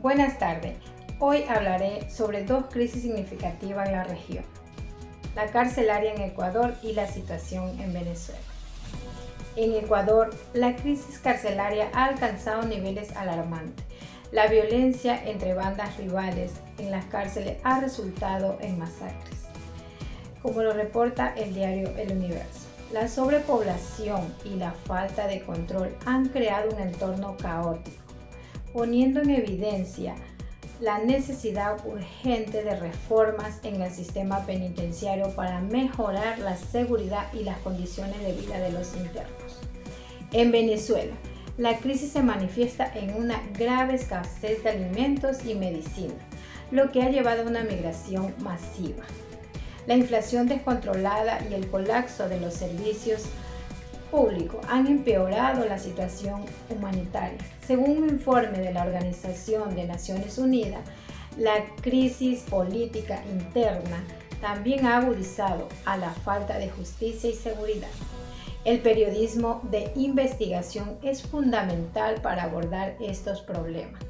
Buenas tardes. Hoy hablaré sobre dos crisis significativas en la región: la carcelaria en Ecuador y la situación en Venezuela. En Ecuador, la crisis carcelaria ha alcanzado niveles alarmantes. La violencia entre bandas rivales en las cárceles ha resultado en masacres, como lo reporta el diario El Universo. La sobrepoblación y la falta de control han creado un entorno caótico, poniendo en evidencia la necesidad urgente de reformas en el sistema penitenciario para mejorar la seguridad y las condiciones de vida de los internos. En Venezuela, la crisis se manifiesta en una grave escasez de alimentos y medicina, lo que ha llevado a una migración masiva. La inflación descontrolada y el colapso de los servicios públicos han empeorado la situación humanitaria. Según un informe de la Organización de Naciones Unidas, la crisis política interna también ha agudizado a la falta de justicia y seguridad. El periodismo de investigación es fundamental para abordar estos problemas.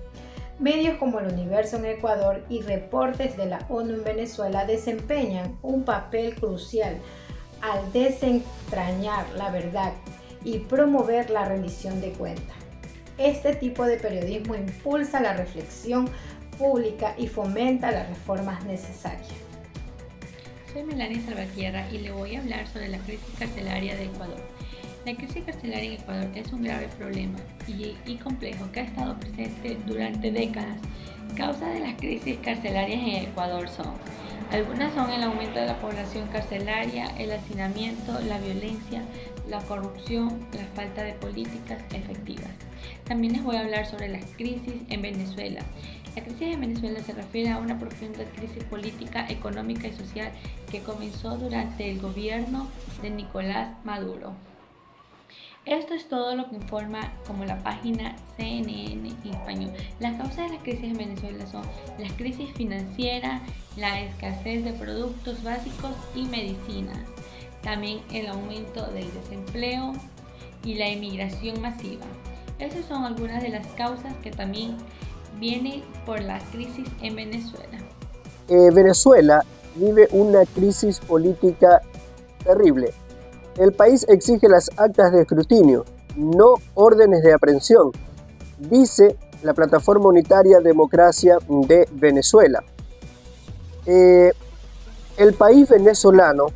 Medios como El Universo en Ecuador y reportes de la ONU en Venezuela desempeñan un papel crucial al desentrañar la verdad y promover la rendición de cuentas. Este tipo de periodismo impulsa la reflexión pública y fomenta las reformas necesarias. Soy Melania Salvatierra y le voy a hablar sobre la crisis carcelaria de Ecuador. La crisis carcelaria en Ecuador es un grave problema y complejo que ha estado presente durante décadas. Causas de las crisis carcelarias en Ecuador algunas son el aumento de la población carcelaria, el hacinamiento, la violencia, la corrupción, la falta de políticas efectivas. También les voy a hablar sobre la crisis en Venezuela. La crisis en Venezuela se refiere a una profunda crisis política, económica y social que comenzó durante el gobierno de Nicolás Maduro. Esto es todo lo que informa como la página CNN en español. Las causas de la crisis en Venezuela son la crisis financiera, la escasez de productos básicos y medicina, también el aumento del desempleo y la inmigración masiva. Esas son algunas de las causas que también vienen por la crisis en Venezuela. Venezuela vive una crisis política terrible. El país exige las actas de escrutinio, no órdenes de aprehensión, dice la Plataforma Unitaria Democracia de Venezuela. El país venezolano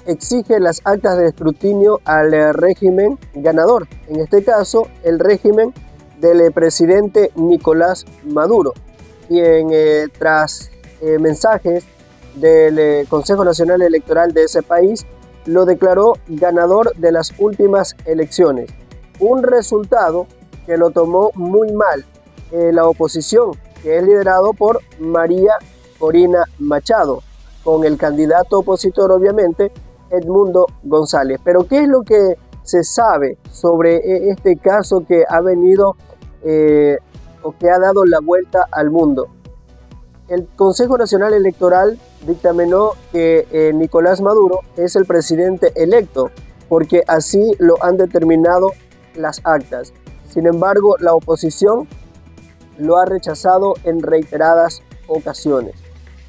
exige las actas de escrutinio al régimen ganador, en este caso el régimen del presidente Nicolás Maduro, quien tras mensajes del Consejo Nacional Electoral de ese país lo declaró ganador de las últimas elecciones, un resultado que lo tomó muy mal la oposición, que es liderado por María Corina Machado, con el candidato opositor obviamente Edmundo González. Pero ¿qué es lo que se sabe sobre este caso que ha venido o que ha dado la vuelta al mundo? El Consejo Nacional Electoral dictaminó que Nicolás Maduro es el presidente electo, porque así lo han determinado las actas. Sin embargo, la oposición lo ha rechazado en reiteradas ocasiones.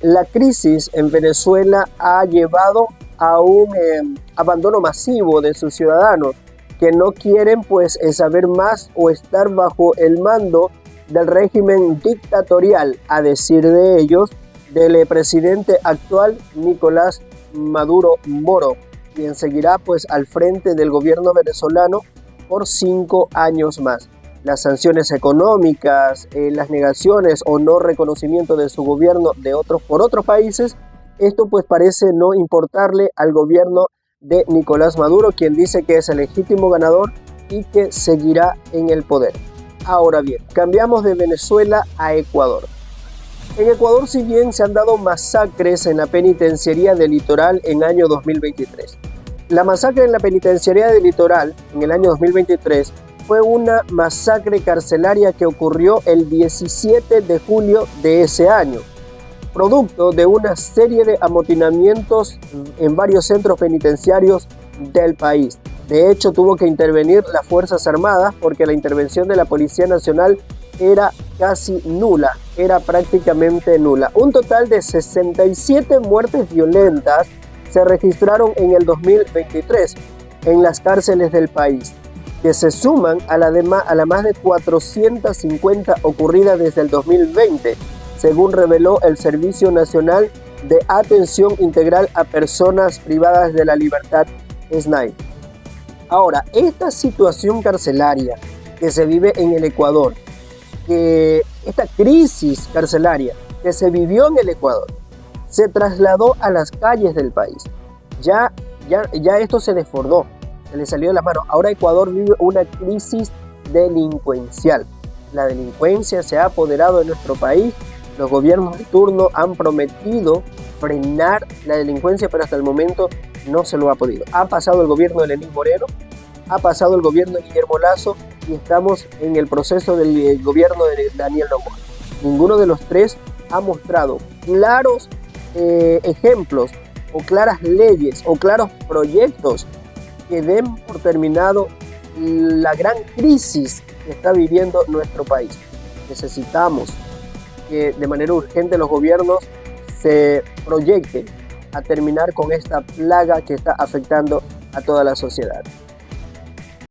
La crisis en Venezuela ha llevado a un abandono masivo de sus ciudadanos que no quieren saber más o estar bajo el mando del régimen dictatorial, a decir de ellos, del presidente actual Nicolás Maduro Moro, quien seguirá al frente del gobierno venezolano por 5 años más. Las sanciones económicas, las negaciones o no reconocimiento de su gobierno por otros países, esto parece no importarle al gobierno de Nicolás Maduro, quien dice que es el legítimo ganador y que seguirá en el poder. Ahora bien, cambiamos de Venezuela a Ecuador. En Ecuador, si bien se han dado masacres en la penitenciaría del Litoral en año 2023. La masacre en la penitenciaría del Litoral en el año 2023 fue una masacre carcelaria que ocurrió el 17 de julio de ese año, producto de una serie de amotinamientos en varios centros penitenciarios del país. De hecho, tuvo que intervenir las Fuerzas Armadas porque la intervención de la Policía Nacional era casi nula era prácticamente nula. Un total de 67 muertes violentas se registraron en el 2023 en las cárceles del país, que se suman a la más de 450 ocurridas desde el 2020, según reveló el Servicio Nacional de Atención Integral a Personas Privadas de la Libertad, SNAI. Ahora, esta situación carcelaria que se vive en el Ecuador, esta crisis carcelaria que se vivió en el Ecuador, se trasladó a las calles del país. Ya esto se desbordó, se le salió de las manos. Ahora Ecuador vive una crisis delincuencial. La delincuencia se ha apoderado de nuestro país. Los gobiernos de turno han prometido frenar la delincuencia, pero hasta el momento no se lo ha podido. Ha pasado el gobierno de Lenín Moreno, ha pasado el gobierno de Guillermo Lasso y estamos en el proceso del gobierno de Daniel Noboa. Ninguno de los tres ha mostrado claros ejemplos o claras leyes o claros proyectos que den por terminado la gran crisis que está viviendo nuestro país. Necesitamos que de manera urgente los gobiernos se proyecten a terminar con esta plaga que está afectando a toda la sociedad.